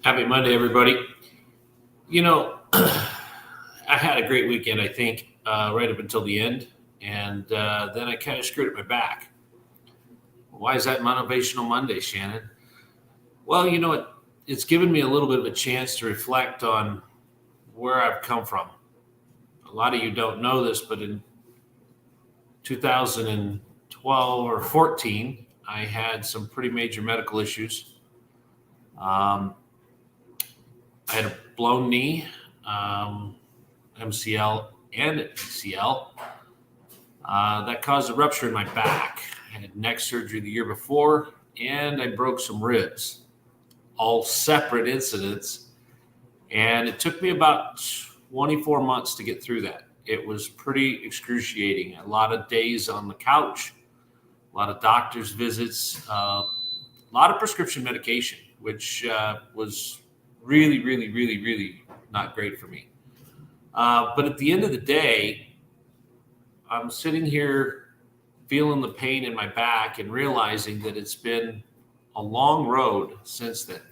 Happy Monday, everybody. You know, I had a great weekend, I think, right up until the end. And then I kind of screwed up my back. Why is that Motivational Monday, Shannon? Well, it's given me a little bit of a chance to reflect on where I've come from. A lot of you don't know this, but in 2012 or 14, I had some pretty major medical issues. I had a blown knee, MCL and ACL. That caused a rupture in my back. I had neck surgery the year before, and I broke some ribs, all separate incidents. And it took me about 24 months to get through that. It was pretty excruciating. A lot of days on the couch, a lot of doctor's visits, a lot of prescription medication, which was really, really, really, really not great for me. But at the end of the day, I'm sitting here feeling the pain in my back and realizing that it's been a long road since then,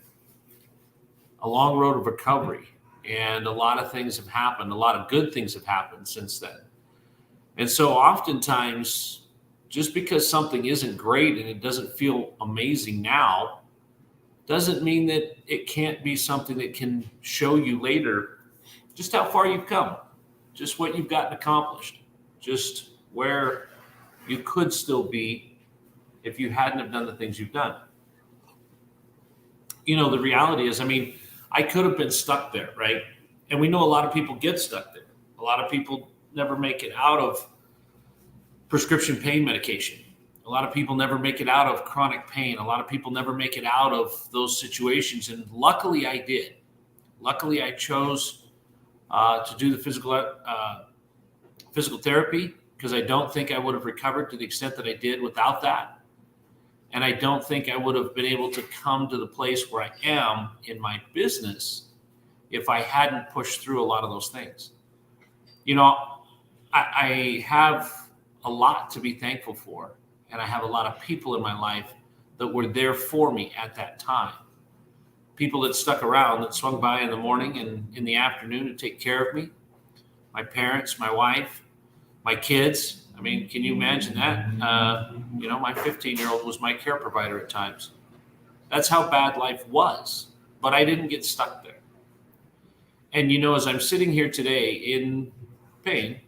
a long road of recovery. And a lot of things have happened. A lot of good things have happened since then. And so oftentimes, just because something isn't great and it doesn't feel amazing now, doesn't mean that it can't be something that can show you later just how far you've come, just what you've gotten accomplished, just where you could still be if you hadn't have done the things you've done. The reality is, I could have been stuck there, right? And we know a lot of people get stuck there. A lot of people never make it out of prescription pain medication. A lot of people never make it out of chronic pain. A lot of people never make it out of those situations. And luckily I did. Luckily I chose to do the physical therapy, because I don't think I would have recovered to the extent that I did without that. And I don't think I would have been able to come to the place where I am in my business if I hadn't pushed through a lot of those things. I have a lot to be thankful for. And I have a lot of people in my life that were there for me at that time. People that stuck around, that swung by in the morning and in the afternoon to take care of me. My parents, my wife, my kids. Can you imagine that? My 15-year-old was my care provider at times. That's how bad life was. But I didn't get stuck there. And, as I'm sitting here today in pain,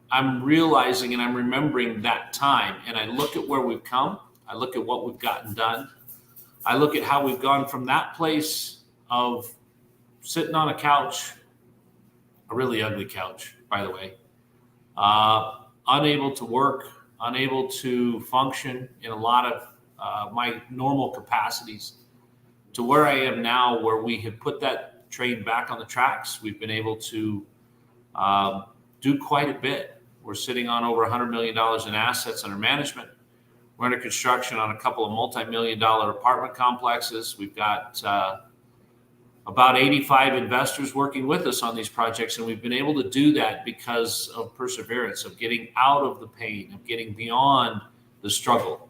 I'm realizing and I'm remembering that time, and I look at where we've come. I look at what we've gotten done. I look at how we've gone from that place of sitting on a couch, a really ugly couch, by the way, unable to work, unable to function in a lot of my normal capacities, to where I am now, where we have put that train back on the tracks. We've been able to do quite a bit. We're sitting on over $100 million in assets under management. We're under construction on a couple of multi-million-dollar apartment complexes. We've got about 85 investors working with us on these projects, and we've been able to do that because of perseverance, of getting out of the pain, of getting beyond the struggle,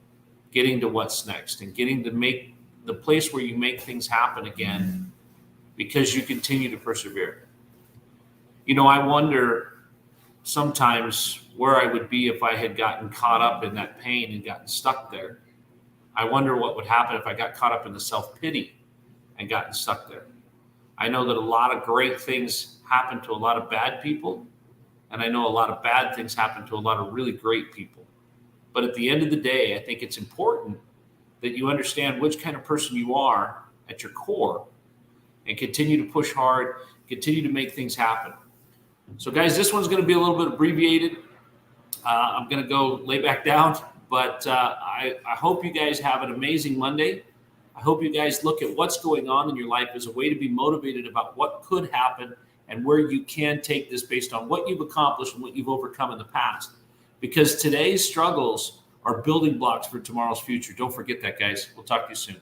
getting to what's next, and getting to make the place where you make things happen again because you continue to persevere. I wonder sometimes where I would be if I had gotten caught up in that pain and gotten stuck there. I wonder what would happen if I got caught up in the self-pity and gotten stuck there. I know that a lot of great things happen to a lot of bad people, and I know a lot of bad things happen to a lot of really great people. But at the end of the day, I think it's important that you understand which kind of person you are at your core and continue to push hard, continue to make things happen. So guys, this one's going to be a little bit abbreviated. I'm going to go lay back down, but I hope you guys have an amazing Monday. I hope you guys look at what's going on in your life as a way to be motivated about what could happen and where you can take this based on what you've accomplished and what you've overcome in the past. Because today's struggles are building blocks for tomorrow's future. Don't forget that, guys. We'll talk to you soon.